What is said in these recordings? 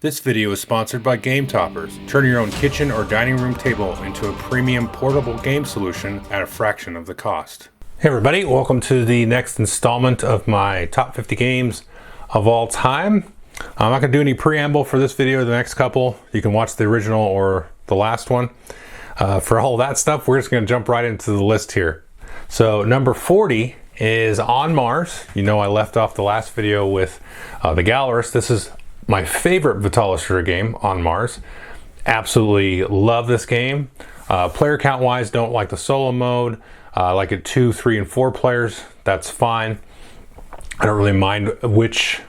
This video is sponsored by Game Toppers. Turn your own kitchen or dining room table into a premium portable game solution at a fraction of the cost. Hey everybody, welcome to the next installment of my top 50 games of all time. I'm not going to do any preamble for this video, the next couple. You can watch the original or the last one. For all that stuff, we're just going to jump right into the list here. So number 40 is On Mars. You know I left off the last video with the Gallerist. This is my favorite Vitalis shooter game, On Mars. Absolutely love this game. Player count wise, don't like the solo mode. I like it 2, 3, and 4 players. That's fine. I don't really mind which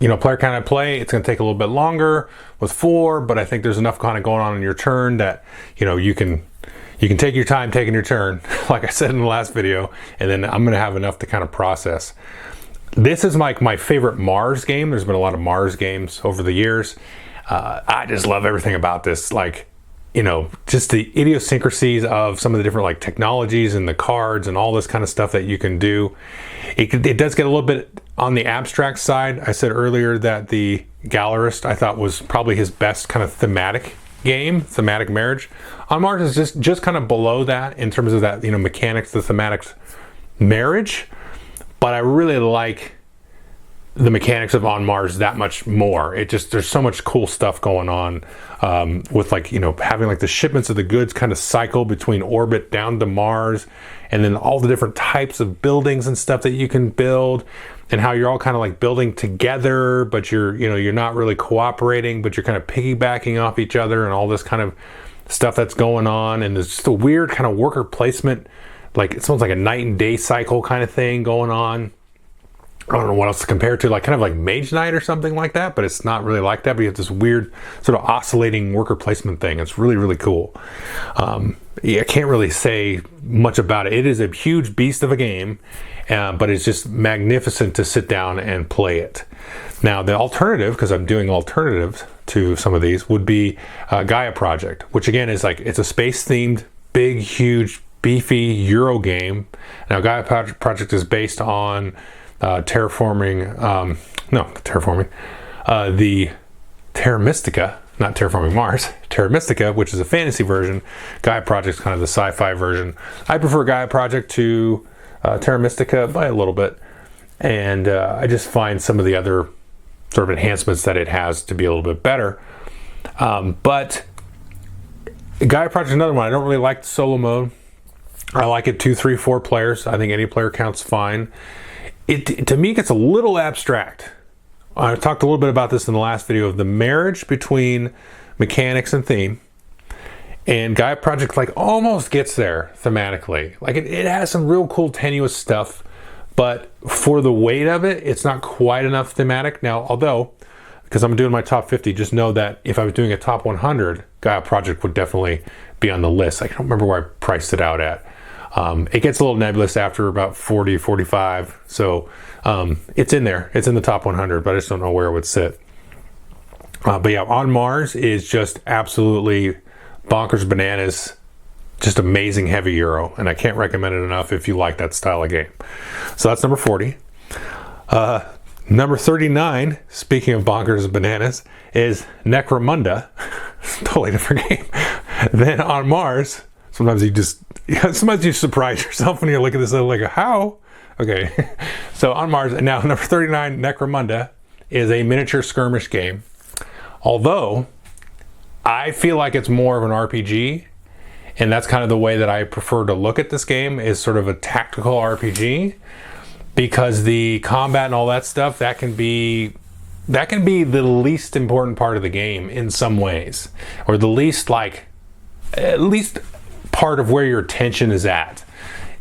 player count I play. It's going to take a little bit longer with 4, but I think there's enough kind of going on in your turn that you can take your time taking your turn, like I said in the last video, and then I'm going to have enough to kind of process. This is like my favorite Mars game. There's been a lot of Mars games over the years. I just love everything about this. Just the idiosyncrasies of some of the different technologies and the cards and all this kind of stuff that you can do. It does get a little bit on the abstract side. I said earlier that the Gallerist I thought was probably his best kind of thematic game, thematic marriage. On Mars is just kind of below that in terms of that, mechanics, the thematic marriage. But I really like the mechanics of On Mars that much more. There's so much cool stuff going on with having the shipments of the goods kind of cycle between orbit down to Mars, and then all the different types of buildings and stuff that you can build, and how you're all kind of building together, but you're not really cooperating, but you're kind of piggybacking off each other and all this kind of stuff that's going on. And there's just a weird kind of worker placement. It's almost like a night and day cycle kind of thing going on. I don't know what else to compare it to, kind of like Mage Knight or something like that, but it's not really like that. But you have this weird sort of oscillating worker placement thing. It's really, really cool. I can't really say much about it. It is a huge beast of a game, but it's just magnificent to sit down and play it. Now, the alternative, because I'm doing alternatives to some of these, would be Gaia Project, which again is it's a space-themed, big, huge, beefy Euro game. Now, Gaia Project is based on the Terra Mystica, not Terraforming Mars, Terra Mystica, which is a fantasy version. Gaia Project's kind of the sci-fi version. I prefer Gaia Project to Terra Mystica by a little bit, and I just find some of the other sort of enhancements that it has to be a little bit better. But Gaia Project is another one. I don't really like the solo mode. I like it 2, 3, 4 players. I think any player counts fine. It to me gets a little abstract. I talked a little bit about this in the last video of the marriage between mechanics and theme. And Gaia Project almost gets there thematically. It has some real cool tenuous stuff, but for the weight of it, it's not quite enough thematic. Now, although, because I'm doing my top 50, just know that if I was doing a top 100, Gaia Project would definitely be on the list. I don't remember where I priced it out at. It gets a little nebulous after about 40, 45. So it's in there. It's in the top 100, but I just don't know where it would sit. But yeah, On Mars is just absolutely bonkers bananas. Just amazing heavy Euro. And I can't recommend it enough if you like that style of game. So that's number 40. Number 39, speaking of bonkers bananas, is Necromunda. Totally different game. Then On Mars, sometimes you surprise yourself when you look at this how? Okay. So On Mars, and now number 39, Necromunda, is a miniature skirmish game. Although, I feel like it's more of an RPG, and that's kind of the way that I prefer to look at this game, is sort of a tactical RPG, because the combat and all that stuff, that can be the least important part of the game in some ways, or the least at least part of where your attention is at.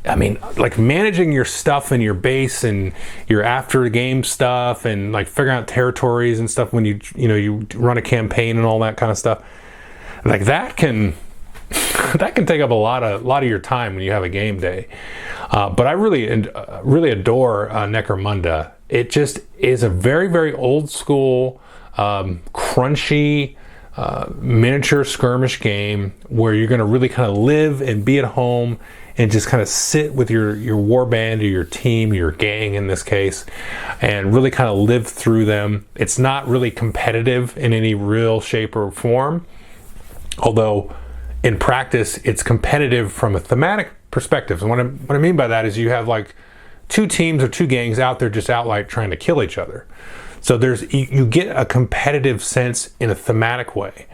I mean, managing your stuff and your base and your after the game stuff, and figuring out territories and stuff when you run a campaign and all that kind of stuff. That can take up a lot of your time when you have a game day. But I really adore Necromunda. It just is a very, very old school, crunchy, miniature skirmish game where you're going to really kind of live and be at home and just kind of sit with your warband or your team, your gang in this case, and really kind of live through them. It's not really competitive in any real shape or form, although in practice it's competitive from a thematic perspective. And what I mean by that is you have like two teams or two gangs out there just outright trying to kill each other. So you get a competitive sense in a thematic way.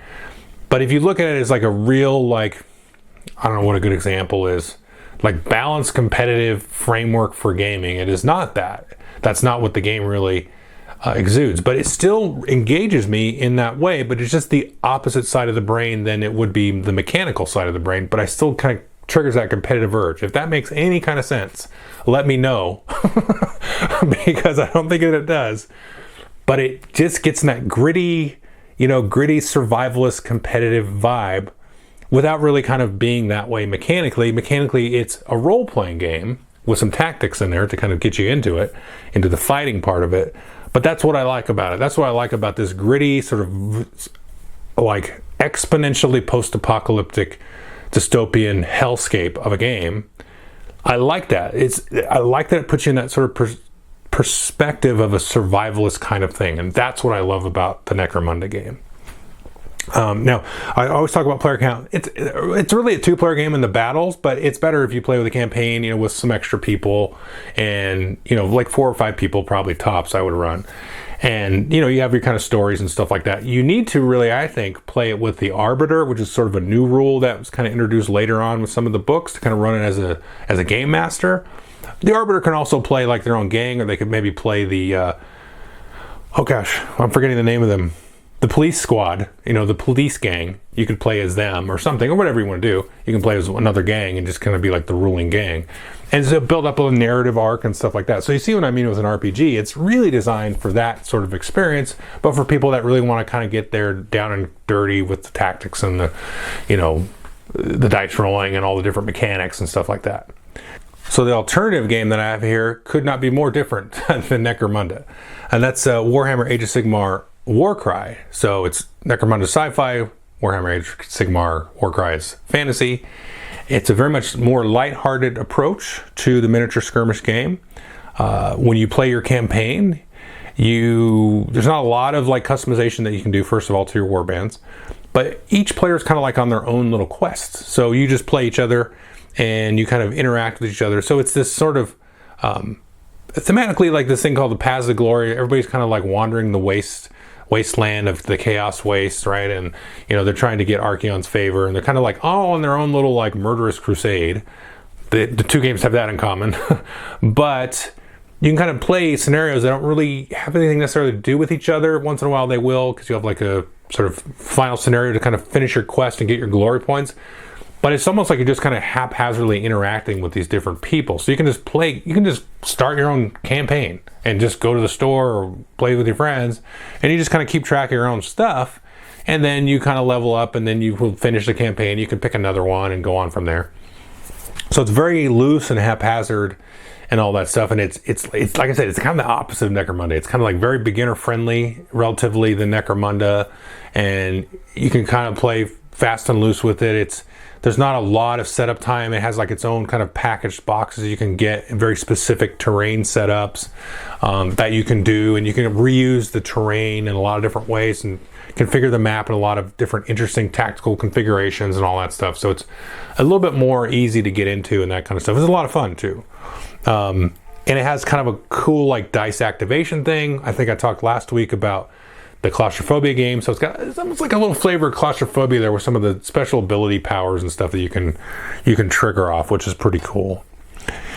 But if you look at it as like a real, like, I don't know what a good example is, like balanced competitive framework for gaming, it is not that. That's not what the game really exudes. But it still engages me in that way, but it's just the opposite side of the brain than it would be the mechanical side of the brain. But I still kind of triggers that competitive urge. If that makes any kind of sense, let me know, because I don't think it does. But it just gets in that gritty survivalist competitive vibe without really kind of being that way mechanically. Mechanically, it's a role-playing game with some tactics in there to kind of get you into the fighting part of it. But that's what I like about it. That's what I like about this gritty, sort of like exponentially post-apocalyptic dystopian hellscape of a game. I like that. I like that it puts you in that sort of perspective of a survivalist kind of thing, and that's what I love about the Necromunda game. Now, I always talk about player count. It's really a 2-player game in the battles, but it's better if you play with a campaign, with some extra people, and like 4 or 5 people probably tops I would run. And you have your kind of stories and stuff like that. You need to really, I think, play it with the Arbiter, which is sort of a new rule that was kind of introduced later on with some of the books to kind of run it as a game master. The Arbiter can also play like their own gang, or they could maybe play the oh gosh, I'm forgetting the name of them. The police squad, the police gang. You could play as them or something, or whatever you want to do. You can play as another gang and just kind of be like the ruling gang. And so build up a narrative arc and stuff like that. So you see what I mean with an RPG. It's really designed for that sort of experience, but for people that really want to kind of get there down and dirty with the tactics and the dice rolling and all the different mechanics and stuff like that. So the alternative game that I have here could not be more different than Necromunda. And that's Warhammer Age of Sigmar Warcry. So it's Necromunda sci-fi, Warhammer Age of Sigmar Warcry is fantasy. It's a very much more lighthearted approach to the miniature skirmish game. When you play your campaign, there's not a lot of like customization that you can do, first of all, to your warbands. But each player is kind of like on their own little quests. So you just play each other and you kind of interact with each other. So it's this sort of thematically like this thing called the Paths of Glory. Everybody's kind of like wandering the wasteland of the Chaos Waste, right? And they're trying to get Archaon's favor, and they're kind of like all on their own little like murderous crusade. The two games have that in common. But you can kind of play scenarios that don't really have anything necessarily to do with each other. Once in a while they will, because you have like a sort of final scenario to kind of finish your quest and get your glory points. But it's almost like you're just kind of haphazardly interacting with these different people. So you can just start your own campaign and just go to the store or play with your friends, and you just kind of keep track of your own stuff, and then you kind of level up, and then you will finish the campaign. You can pick another one and go on from there. So it's very loose and haphazard and all that stuff, and it's like I said, it's kind of the opposite of Necromunda. It's kind of like very beginner friendly, relatively, the Necromunda, and you can kind of play fast and loose with it. There's not a lot of setup time. It has like its own kind of packaged boxes you can get, very specific terrain setups that you can do, and you can reuse the terrain in a lot of different ways and configure the map in a lot of different interesting tactical configurations and all that stuff. So it's a little bit more easy to get into and that kind of stuff. It's a lot of fun too. And it has kind of a cool like dice activation thing. I think I talked last week about the claustrophobia game, so it's almost like a little flavor of claustrophobia there with some of the special ability powers and stuff that you can trigger off, which is pretty cool.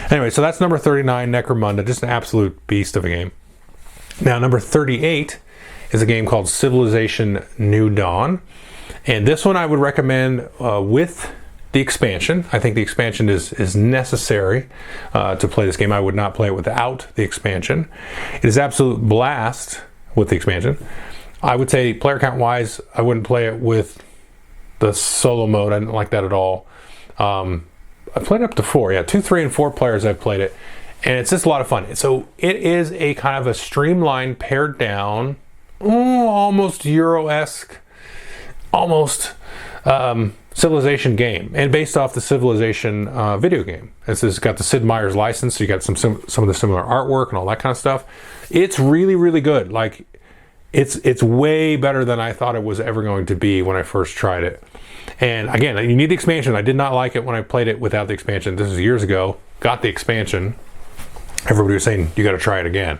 Anyway, so that's number 39, Necromunda, just an absolute beast of a game. Now, number 38 is a game called Civilization New Dawn, and this one I would recommend with the expansion. I think the expansion is necessary to play this game. I would not play it without the expansion. It is absolute blast with the expansion. I would say player count wise, I wouldn't play it with the solo mode. I didn't like that at all. I played it up to 4. 2, 3, and 4 players I've played it, and it's just a lot of fun. So it is a kind of a streamlined, pared down, almost Euro-esque, almost Civilization game, and based off the Civilization video game. It's got the Sid Meier's license, so you got some of the similar artwork and all that kind of stuff. It's really, really good. Like, it's way better than I thought it was ever going to be when I first tried it. And again, you need the expansion. I did not like it when I played it without the expansion. This is years ago. Got the expansion. Everybody was saying, you got to try it again.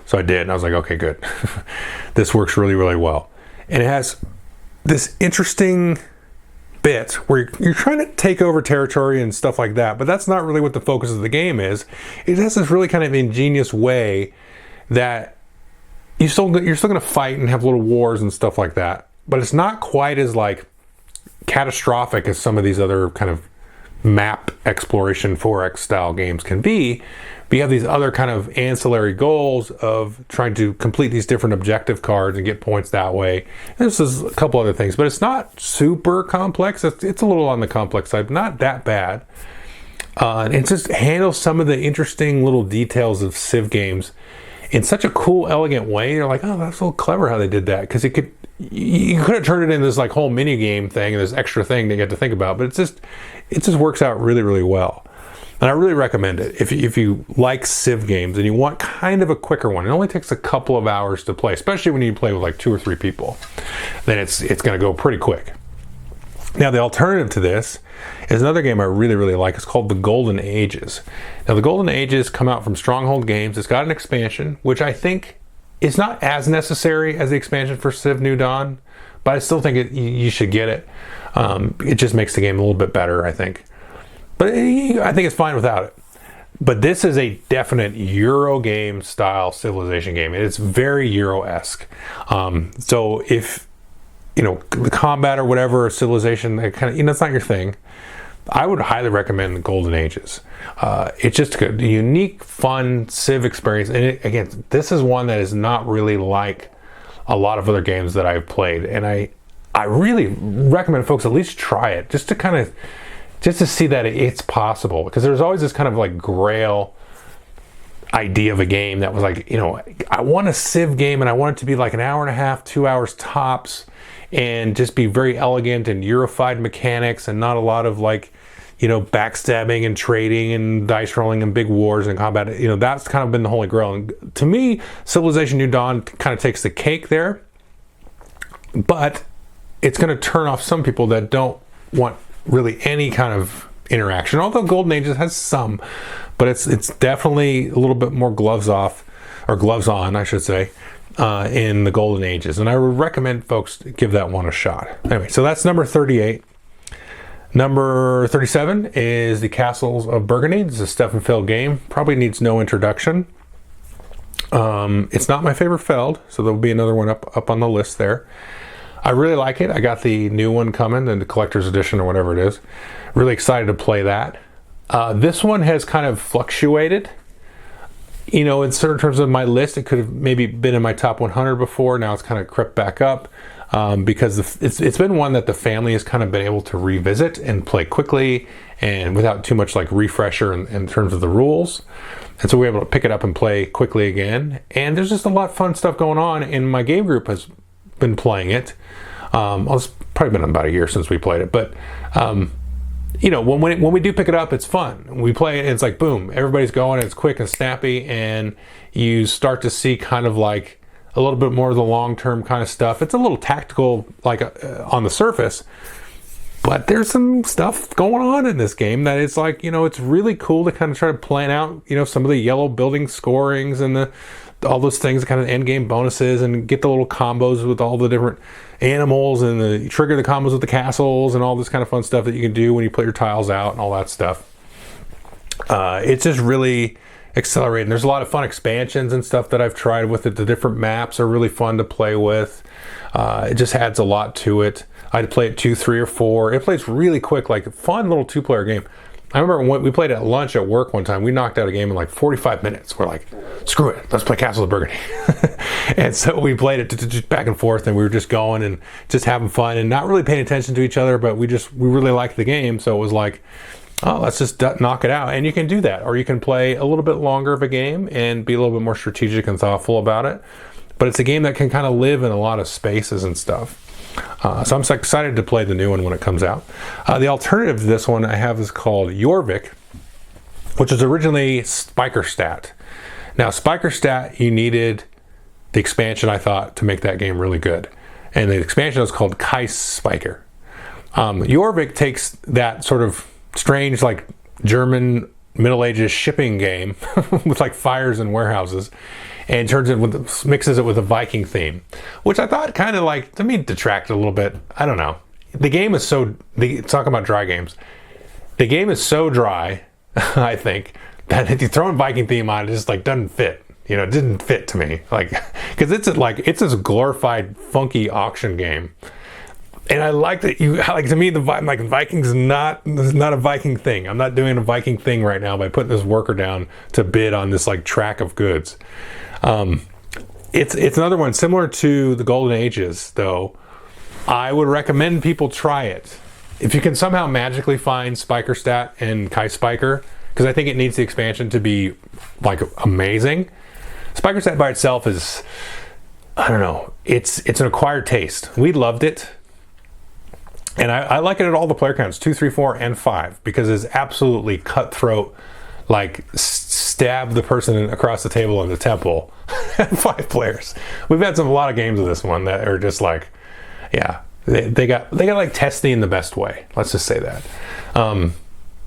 So I did, and I was like, okay, good. This works really, really well. And it has this interesting bit where you're trying to take over territory and stuff like that, but that's not really what the focus of the game is. It has this really kind of ingenious way that you're still going to fight and have little wars and stuff like that, but it's not quite as like catastrophic as some of these other kind of map exploration 4X style games can be. But you have these other kind of ancillary goals of trying to complete these different objective cards and get points that way. And this is a couple other things, but it's not super complex. It's a little on the complex side, but not that bad. And it just handles some of the interesting little details of Civ games in such a cool, elegant way. You're like, oh, that's so clever how they did that. Because you could have turned it into this like whole mini game thing and this extra thing that you have to think about, but it just works out really, really well. And I really recommend it if you like Civ games and you want kind of a quicker one. It only takes a couple of hours to play, especially when you play with like 2 or 3 people. Then it's going to go pretty quick. Now, the alternative to this is another game I really, really like. It's called The Golden Ages. Now, The Golden Ages come out from Stronghold Games. It's got an expansion, which I think is not as necessary as the expansion for Civ New Dawn, but I still think you should get it. It just makes the game a little bit better, I think. But I think it's fine without it. But this is a definite Euro game style Civilization game. It's very Euro-esque. So if, the combat or whatever, or Civilization, it's not your thing, I would highly recommend The Golden Ages. It's just a unique, fun Civ experience. And again, this is one that is not really like a lot of other games that I've played. And I really recommend folks at least try it, just to see that it's possible. Because there's always this kind of like grail idea of a game that was like, I want a Civ game and I want it to be like an hour and a half, 2 hours tops, and just be very elegant and Eurofied mechanics and not a lot of like, backstabbing and trading and dice rolling and big wars and combat. That's kind of been the holy grail. And to me, Civilization New Dawn kind of takes the cake there, but it's going to turn off some people that don't want really any kind of interaction. Although Golden Ages has some, but it's definitely a little bit more gloves off, or gloves on, I should say, in the Golden Ages. And I would recommend folks give that one a shot. Anyway, so that's number 38. Number 37 is the Castles of Burgundy. It's a Stefan Feld game. Probably needs no introduction. It's not my favorite Feld, so there'll be another one up on the list there. I really like it. I got the new one coming, the collector's edition or whatever it is. Really excited to play that. This one has kind of fluctuated. In certain terms of my list, it could have maybe been in my top 100 before. Now it's kind of crept back up because it's been one that the family has kind of been able to revisit and play quickly and without too much like refresher in terms of the rules. And so we're able to pick it up and play quickly again. And there's just a lot of fun stuff going on, and my game group has been playing it. It's probably been about a year since we played it, but when we do pick it up, it's fun. We play it, and it's like boom, everybody's going, it's quick and snappy, and you start to see kind of like a little bit more of the long-term kind of stuff. It's a little tactical, like on the surface, but there's some stuff going on in this game that it's like, it's really cool to kind of try to plan out, some of the yellow building scorings and all those things, kind of end game bonuses, and get the little combos with all the different animals, and you trigger the combos with the castles and all this kind of fun stuff that you can do when you put your tiles out and all that stuff. It's just really accelerating. There's a lot of fun expansions and stuff that I've tried with it. The different maps are really fun to play with. It just adds a lot to it. I'd play it 2, 3, or 4. It plays really quick, like a fun little 2-player game. I remember when we played at lunch at work one time, we knocked out a game in like 45 minutes. We're like, screw it, let's play Castles of Burgundy. And so we played it back and forth, and we were just going and just having fun and not really paying attention to each other, but we really liked the game. So it was like, oh, let's just knock it out. And you can do that, or you can play a little bit longer of a game and be a little bit more strategic and thoughtful about it. But it's a game that can kind of live in a lot of spaces and stuff. So I'm excited to play the new one when it comes out. The alternative to this one I have is called Jorvik, which was originally Spikerstat. Now, Spikerstat, you needed the expansion, I thought, to make that game really good. And the expansion was called Kreisspiker. Jorvik takes that sort of strange, like, German Middle Ages shipping game with, like, fires and warehouses, and turns it with, mixes it with a Viking theme, which I thought kind of, like, to me, detracted a little bit. I don't know. The game is so, talking about dry games, the game is so dry, I think, that if you throw a Viking theme on it, just, like, doesn't fit. You know, it didn't fit to me, like, because it's this glorified funky auction game, and I like that to me Vikings is not a Viking thing. I'm not doing a Viking thing right now by putting this worker down to bid on this like track of goods. It's another one similar to the Golden Ages, though. I would recommend people try it if you can somehow magically find Spikerstat and Kreisspiker, because I think it needs the expansion to be like amazing. Spikerstat by itself is, I don't know, it's an acquired taste. We loved it, and I like it at all the player counts, 2, 3, 4, and 5, because it's absolutely cutthroat, like stab the person across the table in the temple. 5 players. We've had a lot of games of this one that are just like, yeah, they got like testy in the best way. Let's just say that,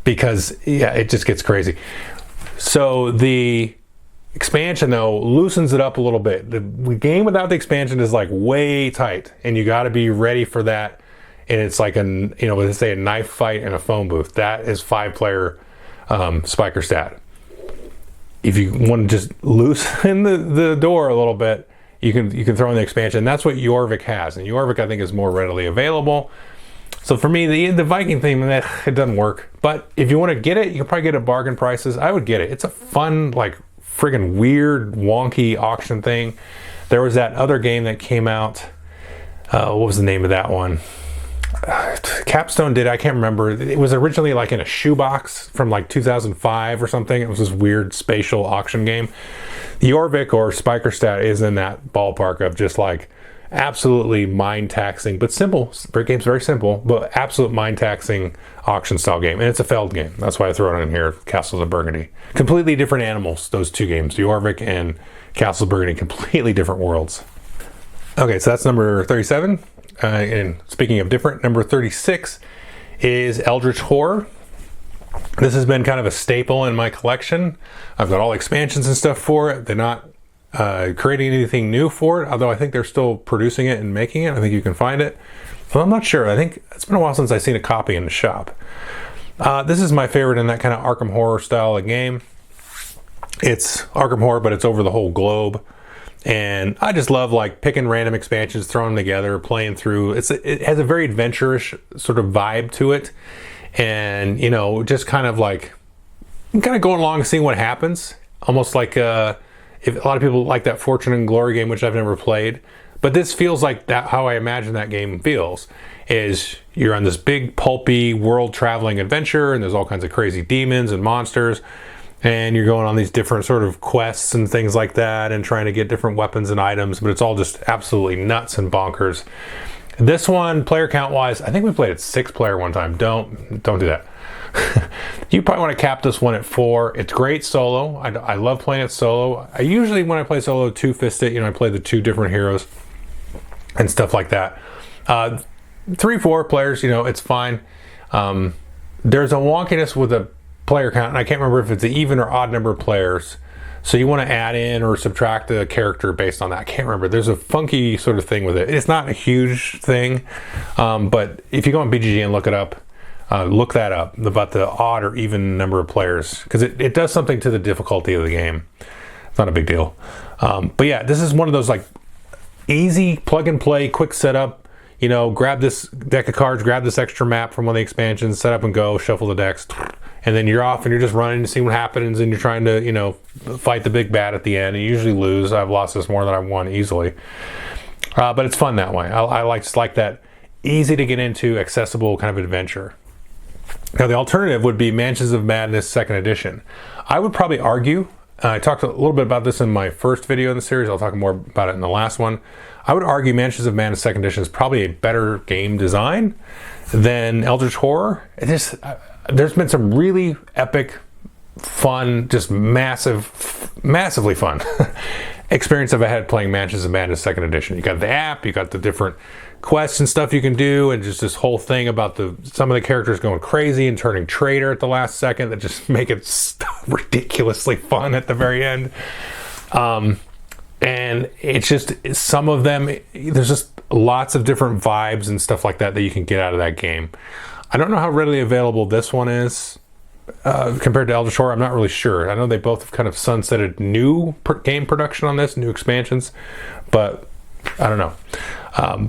because yeah, it just gets crazy. So the expansion, though, loosens it up a little bit. The game without the expansion is like way tight, and you got to be ready for that. And it's like let's say a knife fight in a phone booth. That is 5-player Spikerstat. If you want to just loosen the door a little bit, you can throw in the expansion. That's what Jorvik has, and Jorvik I think is more readily available. So for me, the Viking theme, it doesn't work. But if you want to get it, you can probably get it at bargain prices. I would get it. It's a fun, like, friggin' weird, wonky auction thing. There was that other game that came out. What was the name of that one? Capstone did. I can't remember. It was originally like in a shoebox from like 2005 or something. It was this weird spatial auction game. Jorvik or Spikerstat is in that ballpark of just like absolutely mind-taxing, but simple. The game's very simple, but absolute mind-taxing auction-style game. And it's a Feld game. That's why I throw it in here, Castles of Burgundy. Completely different animals, those two games. Jorvik and Castles of Burgundy, completely different worlds. Okay, so that's number 37. And speaking of different, number 36 is Eldritch Horror. This has been kind of a staple in my collection. I've got all expansions and stuff for it. They're not creating anything new for it, although I think they're still producing it and making it. I think you can find it. Well, I'm not sure. I think it's been a while since I've seen a copy in the shop. This is my favorite in that kind of Arkham Horror style of game. It's Arkham Horror, but it's over the whole globe. And I just love like picking random expansions, throwing them together, playing through. It has a very adventurous sort of vibe to it. And, just kind of like, kind of going along and seeing what happens. Almost like if a lot of people like that Fortune and Glory game, which I've never played. But this feels like that how I imagine that game feels. Is you're on this big, pulpy, world-traveling adventure, and there's all kinds of crazy demons and monsters. And you're going on these different sort of quests and things like that and trying to get different weapons and items, but it's all just absolutely nuts and bonkers. This one, player count wise, I think we played it 6-player one time. Don't do that. You probably want to cap this one at 4. It's great solo. I love playing it solo. I usually, when I play solo, 2-fist it. I play the 2 different heroes and stuff like that. 3, 4 players, it's fine. There's a wonkiness with a player count, and I can't remember if it's an even or odd number of players, so you want to add in or subtract a character based on that. I can't remember. There's a funky sort of thing with it. It's not a huge thing, but if you go on BGG and look it up, look that up about the odd or even number of players, because it does something to the difficulty of the game. It's not a big deal, but yeah, this is one of those like easy plug and play, quick setup. Grab this deck of cards, grab this extra map from one of the expansions, set up and go, shuffle the decks, and then you're off and you're just running to see what happens, and you're trying to, fight the big bad at the end. And you usually lose. I've lost this more than I've won easily. But it's fun that way. I like that easy to get into, accessible kind of adventure. Now, the alternative would be Mansions of Madness 2nd Edition. I would probably argue I talked a little bit about this in my first video in the series. I'll talk more about it in the last one. I would argue Mansions of Madness Second Edition is probably a better game design than Eldritch Horror. There's been some really epic, fun, just massively fun experience I've had playing Mansions of Madness Second Edition. You got the app, you got the different quests and stuff you can do, and just this whole thing about some of the characters going crazy and turning traitor at the last second that just make it ridiculously fun at the very end. And it's just, some of them, there's just lots of different vibes and stuff like that you can get out of that game. I don't know how readily available this one is compared to Eldritch Horror. I'm not really sure. I know they both have kind of sunsetted new game production on this, new expansions, but I don't know.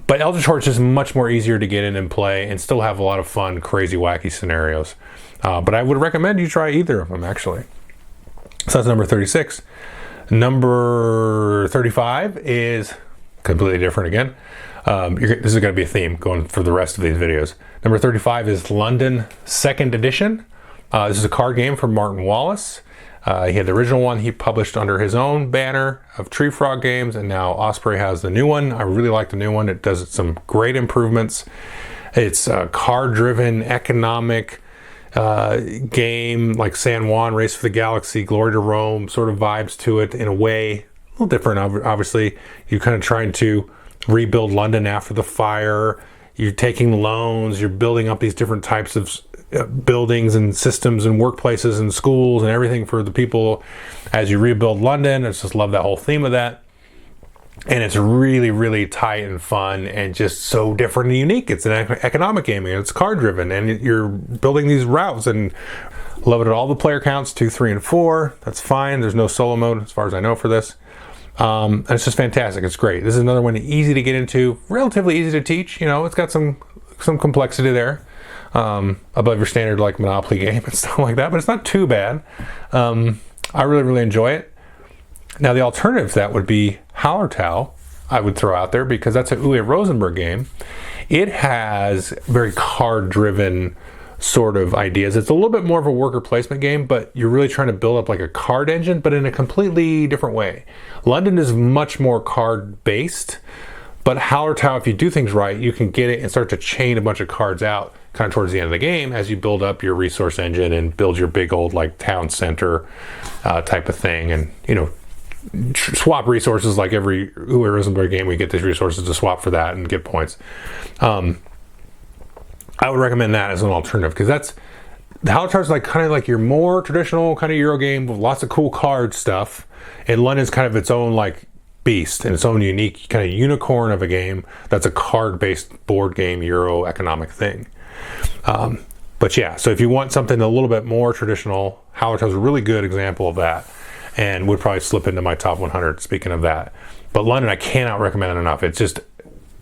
But Eldritch Horror is just much more easier to get in and play and still have a lot of fun, crazy, wacky scenarios. But I would recommend you try either of them, actually. So that's number 36. Number 35 is completely different again. This is going to be a theme going for the rest of these videos. Number 35 is London 2nd Edition. This is a card game from Martin Wallace. He had the original one he published under his own banner of Tree Frog Games, and now Osprey has the new one. I really like the new one. It does some great improvements. It's a card-driven, economic game like San Juan, Race for the Galaxy, Glory to Rome sort of vibes to it in a way. A little different, obviously. You're kind of trying to rebuild London after the fire. You're taking loans. You're building up these different types of buildings and systems and workplaces and schools and everything for the people as you rebuild London. I just love that whole theme of that. And it's really, really tight and fun and just so different and unique. It's an economic game and it's card driven and you're building these routes, and love it at all the player counts, 2, 3, and 4. That's fine. There's no solo mode as far as I know for this. And it's just fantastic. It's great. This is another one easy to get into, relatively easy to teach. You know, it's got some complexity there. Above your standard like Monopoly game and stuff like that, but it's not too bad. I really, really enjoy it. Now the alternative to that would be Hallertau, I would throw out there, because that's a Uwe Rosenberg game. It has very card-driven sort of ideas. It's a little bit more of a worker placement game, but you're really trying to build up like a card engine, but in a completely different way. London is much more card-based, but Hallertau, if you do things right, you can get it and start to chain a bunch of cards out kind of towards the end of the game as you build up your resource engine and build your big old like town center type of thing, and you know, swap resources like every Uwe Rosenberg game. We get these resources to swap for that and get points. I would recommend that as an alternative, because that's the Hallertau is like kind of like your more traditional kind of Euro game with lots of cool card stuff, and London's kind of its own like beast and its own unique kind of unicorn of a game that's a card-based board game Euro economic thing. But yeah, so if you want something a little bit more traditional, Hallertau is a really good example of that and would probably slip into my top 100 speaking of that. But London, I cannot recommend it enough. It's just,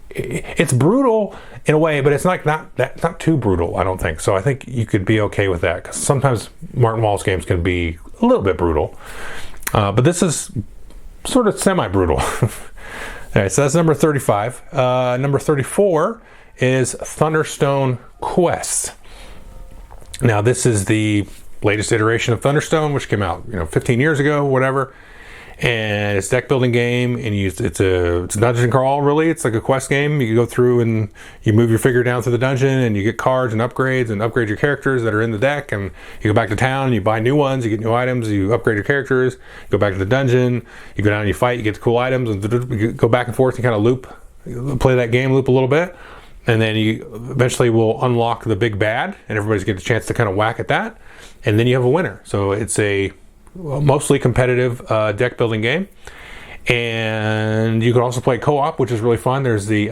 it's brutal in a way, but it's like not too brutal, I don't think. So I think you could be okay with that, because sometimes Martin Wallace games can be a little bit brutal. But this is sort of semi-brutal. All right, so that's number 35. Number 34 is Thunderstone Quest. Now, this is the latest iteration of Thunderstone, which came out 15 years ago, whatever. And it's a deck building game, and it's a dungeon crawl, really. It's like a quest game. You go through and you move your figure down through the dungeon, and you get cards and upgrade your characters that are in the deck, and you go back to town and you buy new ones, you get new items, you upgrade your characters, you go back to the dungeon, you go down and you fight, you get the cool items, and you go back and forth and kind of play that game loop a little bit. And then you eventually will unlock the big bad, and everybody's get a chance to kind of whack at that, and then you have a winner. So it's a mostly competitive deck building game, and you can also play co-op, which is really fun. There's the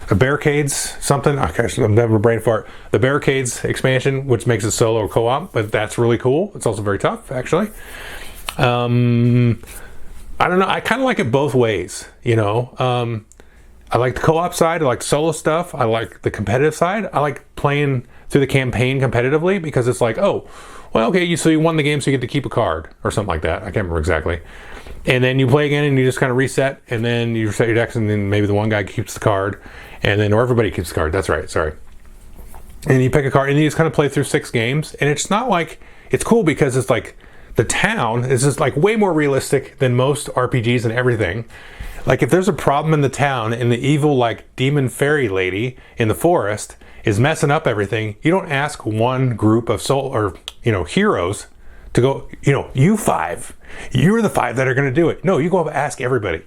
the Barricades something. I'm having a brain fart. The Barricades expansion, which makes it solo or co-op, but that's really cool. It's also very tough, actually. I don't know. I kind of like it both ways. I like the co-op side. I like the solo stuff. I like the competitive side. I like playing through the campaign competitively, because it's like, oh, well, okay, so you won the game, so you get to keep a card or something like that. I can't remember exactly. And then you play again, and you just kind of reset, and then you reset your decks, and then maybe the one guy keeps the card, or everybody keeps the card. That's right, sorry. And you pick a card, and you just kind of play through 6 games, and it's not like, it's cool because it's like, the town is just like way more realistic than most RPGs and everything. Like if there's a problem in the town and the evil like demon fairy lady in the forest is messing up everything, you don't ask one group of heroes to go, you five, you're the five that are going to do it. No, you go up and ask everybody.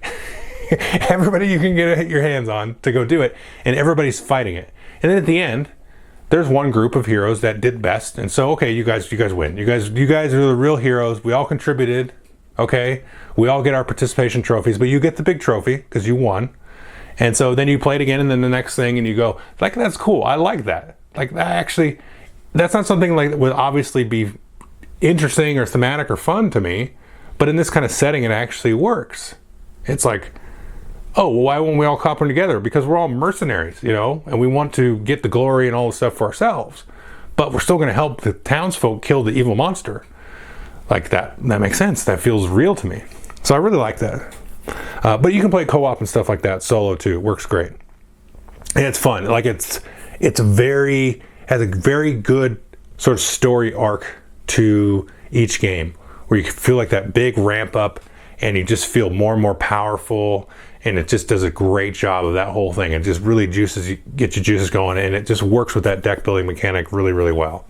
Everybody you can get your hands on to go do it, and everybody's fighting it. And then at the end, there's one group of heroes that did best, and so okay, you guys win. You guys are the real heroes. We all contributed. Okay, we all get our participation trophies, but you get the big trophy because you won. And so then you play it again, and then the next thing, and you go like, that's cool. I like that. Like that actually, that's not something like that would obviously be interesting or thematic or fun to me, but in this kind of setting, it actually works. It's like, oh, well, why won't we all cooperate together? Because we're all mercenaries, and we want to get the glory and all the stuff for ourselves. But we're still going to help the townsfolk kill the evil monster. Like that makes sense. That feels real to me. So I really like that. But you can play co-op and stuff like that solo too. It works great. And it's fun. Like has a very good sort of story arc to each game where you feel like that big ramp up and you just feel more and more powerful. And it just does a great job of that whole thing. It just really gets your juices going, and it just works with that deck building mechanic really, really well.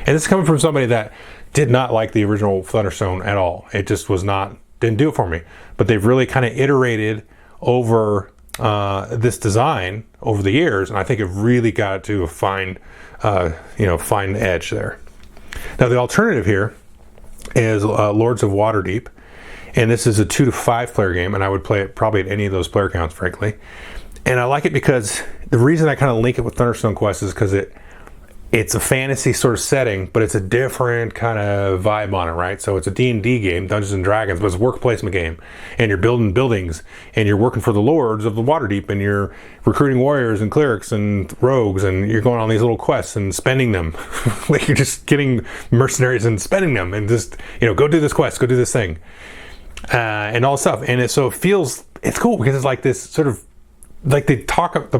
And this is coming from somebody that did not like the original Thunderstone at all. It just didn't do it for me. But they've really kind of iterated over this design over the years, and I think it really got to a fine edge there. Now the alternative here is Lords of Waterdeep. And this is a 2 to 5 player game, and I would play it probably at any of those player counts, frankly. And I like it because the reason I kind of link it with Thunderstone Quest is because it's a fantasy sort of setting, but it's a different kind of vibe on it, right? So it's a D&D game, Dungeons and Dragons, but it's a work placement game. And you're building buildings, and you're working for the Lords of the Waterdeep, and you're recruiting warriors and clerics and rogues, and you're going on these little quests and spending them. Like you're just getting mercenaries and spending them, and just, go do this quest, go do this thing. And all stuff, and it's cool because it's like this sort of like the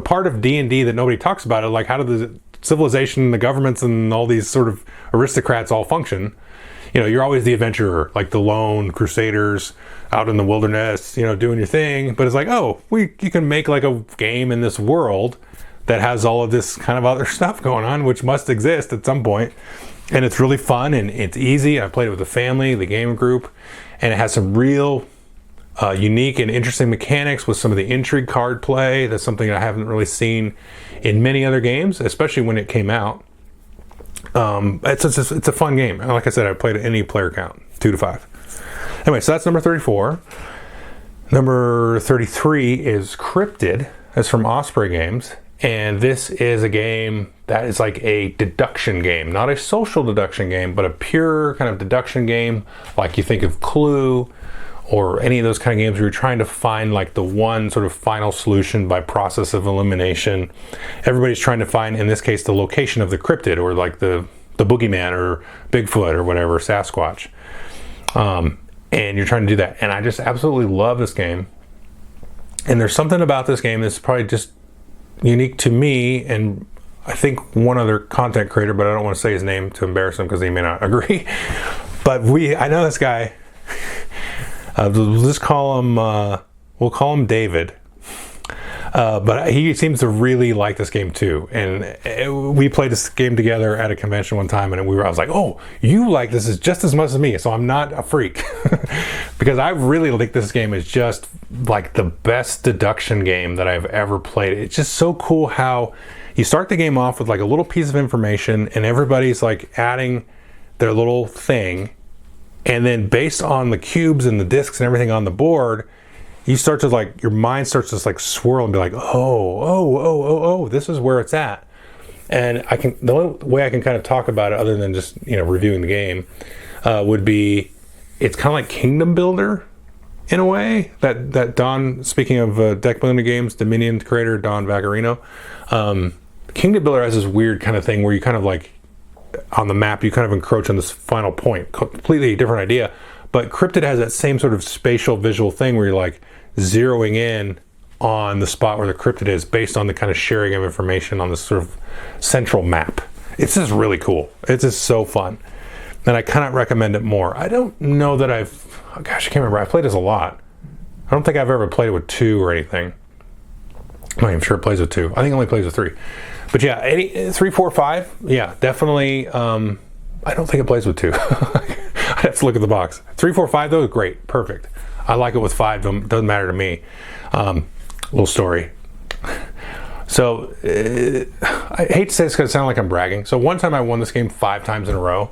part of D&D that nobody talks about, like how do the civilization, the governments, and all these sort of aristocrats all function. You're always the adventurer, like the lone crusaders out in the wilderness, doing your thing. But it's like, you can make like a game in this world that has all of this kind of other stuff going on, which must exist at some point. And it's really fun and it's easy. I played it with the family, the game group, and it has some real unique and interesting mechanics with some of the intrigue card play. That's something I haven't really seen in many other games, especially when it came out. It's a fun game. And like I said, I played at any player count, 2 to 5. Anyway, so that's number 34. Number 33 is Cryptid. That's from Osprey Games. And this is a game that is like a deduction game, not a social deduction game, but a pure kind of deduction game, like you think of Clue or any of those kind of games where you're trying to find like the one sort of final solution by process of elimination. Everybody's trying to find, in this case, the location of the cryptid, or like the boogeyman or Bigfoot or whatever, Sasquatch. And you're trying to do that. And I just absolutely love this game. And there's something about this game that's probably just unique to me, and I think one other content creator, but I don't want to say his name to embarrass him because he may not agree. But I know this guy. We'll call him David. But he seems to really like this game too. And we played this game together at a convention one time, and I was like, oh, you like this just as much as me, so I'm not a freak. Because I really think this game is just like the best deduction game that I've ever played. It's just so cool how you start the game off with like a little piece of information, and everybody's like adding their little thing. And then based on the cubes and the discs and everything on the board, you start to like, your mind starts to like swirl and be like, oh, this is where it's at. And the only way I can kind of talk about it, other than just, reviewing the game, would be, it's kind of like Kingdom Builder in a way that Don, speaking of deck building games, Dominion creator Don Vaccarino, Kingdom Builder has this weird kind of thing where you kind of like, on the map, you kind of encroach on this final point, completely different idea. But Cryptid has that same sort of spatial visual thing where you're like zeroing in on the spot where the cryptid is based on the kind of sharing of information on this sort of central map. It's just really cool. It's just so fun. then I cannot recommend it more. I don't know that I can't remember. I played this a lot. I don't think I've ever played it with 2 or anything. I'm not even sure it plays with 2. I think it only plays with 3. But yeah, 3, 4, 5. Yeah, definitely. I don't think it plays with 2. I'd have to look at the box. 3, 4, 5 though, great, perfect. I like it with 5. Doesn't matter to me. Little story. So I hate to say this because it sounds like I'm bragging. So one time I won this game 5 times in a row.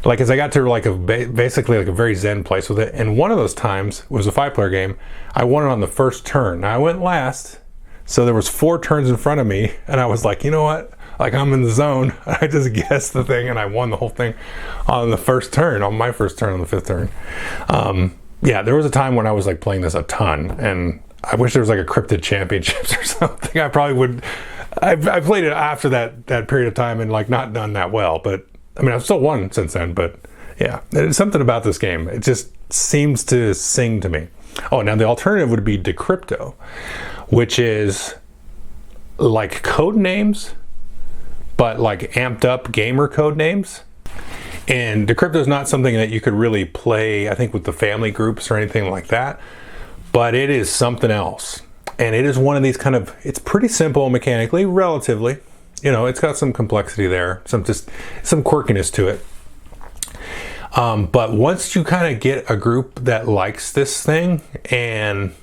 Like, as I got to like basically like a very zen place with it, and one of those times was a 5-player game. I won it on the first turn. Now I went last, so there was 4 turns in front of me, and I was like, you know what? Like, I'm in the zone. I just guessed the thing, and I won the whole thing on the first turn, on my first turn on the 5th turn. Yeah, there was a time when I was like playing this a ton, and I wish there was like a Cryptid Championships or something. I probably would. I played it after that period of time and like not done that well, but I mean, I've still won since then. But yeah, there's something about this game. It just seems to sing to me. Oh, now the alternative would be Decrypto, which is like code names, but like amped up gamer code names. And Decrypto is not something that you could really play, I think, with the family groups or anything like that. But it is something else. And it is one of these kind of, it's pretty simple mechanically, relatively. You know, it's got some complexity there, some quirkiness to it. But once you kind of get a group that likes this thing and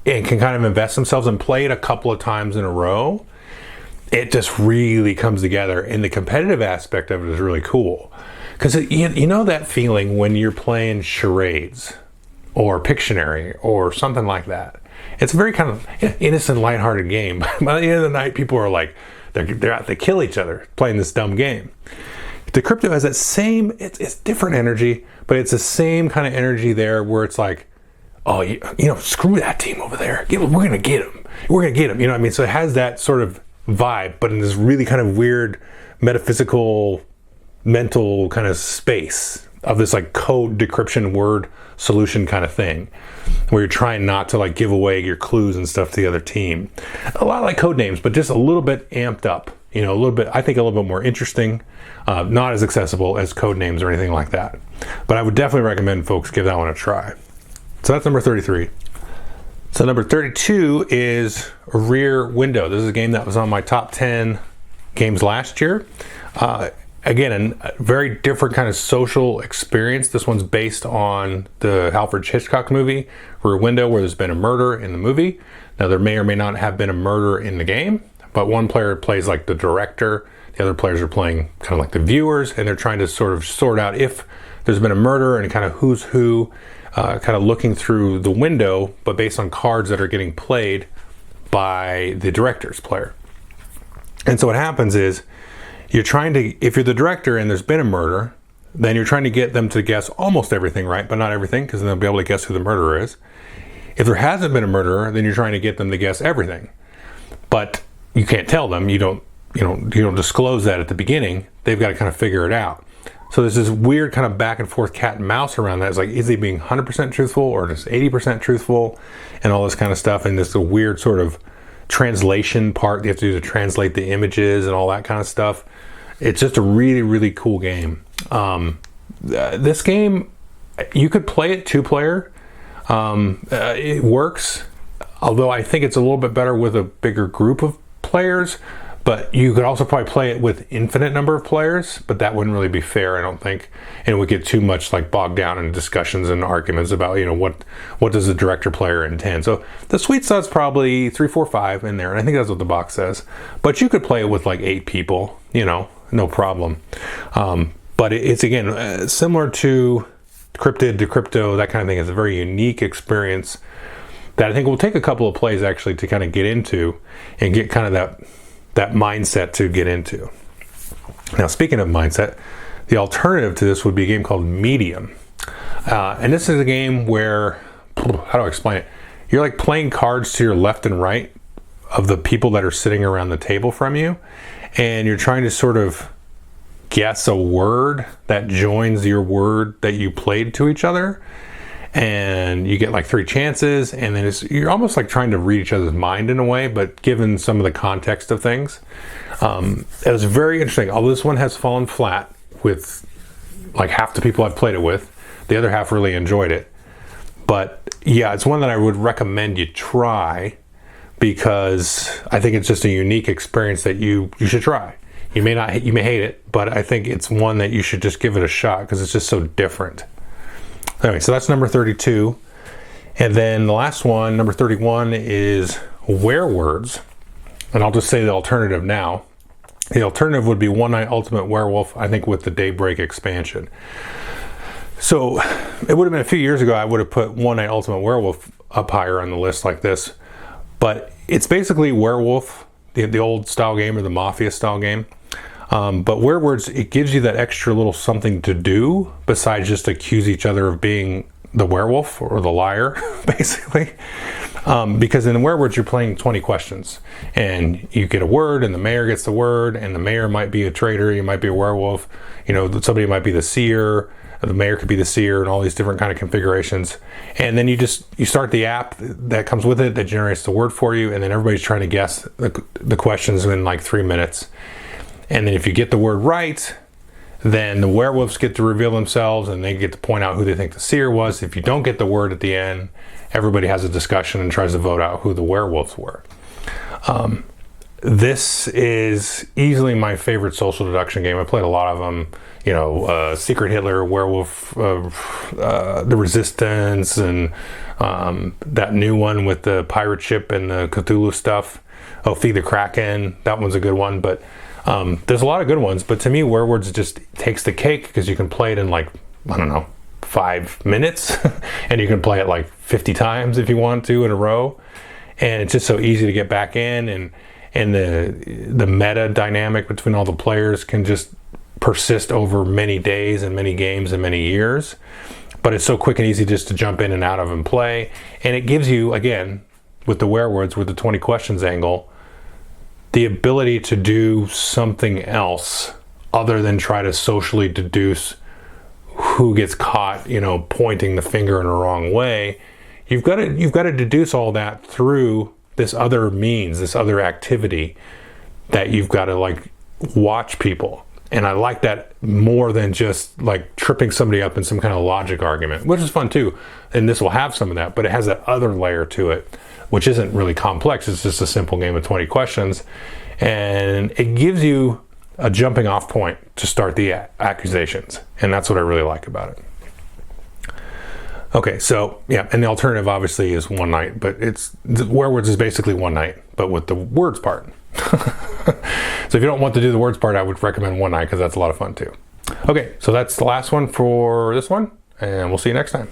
can kind of invest themselves and play it a couple of times in a row, it just really comes together. And the competitive aspect of it is really cool. Because you know that feeling when you're playing charades or Pictionary or something like that. It's a very kind of innocent, lighthearted game. By the end of the night, people are like, they're out to kill each other playing this dumb game. Decrypto has that same, it's different energy, but it's the same kind of energy there where it's like, oh, you know, screw that team over there. We're going to get them. We're going to get them. You know what I mean? So it has that sort of vibe, but in this really kind of weird, metaphysical, mental kind of space of this like code decryption word solution kind of thing, where you're trying not to like give away your clues and stuff to the other team. A lot like code names, but just a little bit amped up, you know, a little bit, I think a little bit more interesting, not as accessible as code names or anything like that. But I would definitely recommend folks give that one a try. So that's number 33. So number 32 is Rear Window. This is a game that was on my top 10 games last year. Again, a very different kind of social experience. This one's based on the Alfred Hitchcock movie, Rear Window, where there's been a murder in the movie. Now, there may or may not have been a murder in the game, but one player plays like the director. The other players are playing kind of like the viewers, and they're trying to sort of sort out if there's been a murder and kind of who's who, kind of looking through the window, but based on cards that are getting played by the director's player. And so what happens is, you're trying to, if you're the director and there's been a murder, then you're trying to get them to guess almost everything right, but not everything, because then they'll be able to guess who the murderer is. If there hasn't been a murderer, then you're trying to get them to guess everything. But you can't tell them, you don't disclose that at the beginning. They've got to kind of figure it out. So there's this weird kind of back and forth cat and mouse around that. It's like, is he being 100% truthful or just 80% truthful and all this kind of stuff? And this weird sort of translation part you have to do to translate the images and all that kind of stuff. It's just a really, really cool game. This game, you could play it 2-player. It works, although I think it's a little bit better with a bigger group of players. But you could also probably play it with infinite number of players, but that wouldn't really be fair, I don't think. And it would get too much like bogged down in discussions and arguments about, you know, what does the director player intend. So the sweet spot's probably 3, 4, 5 in there, and I think that's what the box says. But you could play it with like 8 people, you know, no problem. But it's again similar to Cryptid, Decrypto, that kind of thing. It's a very unique experience that I think will take a couple of plays actually to kind of get into and get kind of that mindset to get into. Now, speaking of mindset, the alternative to this would be a game called Medium. And this is a game where, how do I explain it? You're like playing cards to your left and right of the people that are sitting around the table from you, and you're trying to sort of guess a word that joins your word that you played to each other. And you get like 3 chances, and then you're almost like trying to read each other's mind in a way, but given some of the context of things. It was very interesting. Although this one has fallen flat with like half the people I've played it with. The other half really enjoyed it. But yeah, it's one that I would recommend you try, because I think it's just a unique experience that you should try. You may hate it, but I think it's one that you should just give it a shot, because it's just so different. Anyway, so that's number 32. And then the last one, number 31, is Werewords. And I'll just say the alternative now. The alternative would be One Night Ultimate Werewolf, I think, with the Daybreak expansion. So it would have been a few years ago I would have put One Night Ultimate Werewolf up higher on the list like this. But it's basically Werewolf, the old style game, or the Mafia style game. But Werewords, it gives you that extra little something to do besides just accuse each other of being the werewolf or the liar, basically. Because in Werewords, you're playing 20 questions, and you get a word, and the mayor gets the word, and the mayor might be a traitor, you might be a werewolf, somebody might be the seer, the mayor could be the seer, and all these different kind of configurations. And then you start the app that comes with it that generates the word for you, and then everybody's trying to guess the questions in like 3 minutes. And then if you get the word right, then the werewolves get to reveal themselves, and they get to point out who they think the seer was. If you don't get the word at the end, everybody has a discussion and tries to vote out who the werewolves were. This is easily my favorite social deduction game. I played a lot of them. Secret Hitler, Werewolf, The Resistance, and that new one with the pirate ship and the Cthulhu stuff. Oh, Feed the Kraken. That one's a good one. But there's a lot of good ones. But to me, Werewords just takes the cake, because you can play it in 5 minutes, and you can play it like 50 times if you want to in a row. And it's just so easy to get back in, and the meta dynamic between all the players can just persist over many days and many games and many years. But it's so quick and easy just to jump in and out of and play. And it gives you, again, with the Werewords, with the 20 questions angle, the ability to do something else other than try to socially deduce who gets caught, pointing the finger in the wrong way. You've got to deduce all that through this other means, this other activity that you've got to watch people. And I like that more than just tripping somebody up in some kind of logic argument, which is fun too. And this will have some of that, but it has that other layer to it, which isn't really complex. It's just a simple game of 20 questions. And it gives you a jumping off point to start the accusations. And that's what I really like about it. Okay, so yeah, and the alternative obviously is One Night, but Werewords is basically One Night, but with the words part. So if you don't want to do the words part, I would recommend One Night, because that's a lot of fun too. Okay, so that's the last one for this one, and we'll see you next time.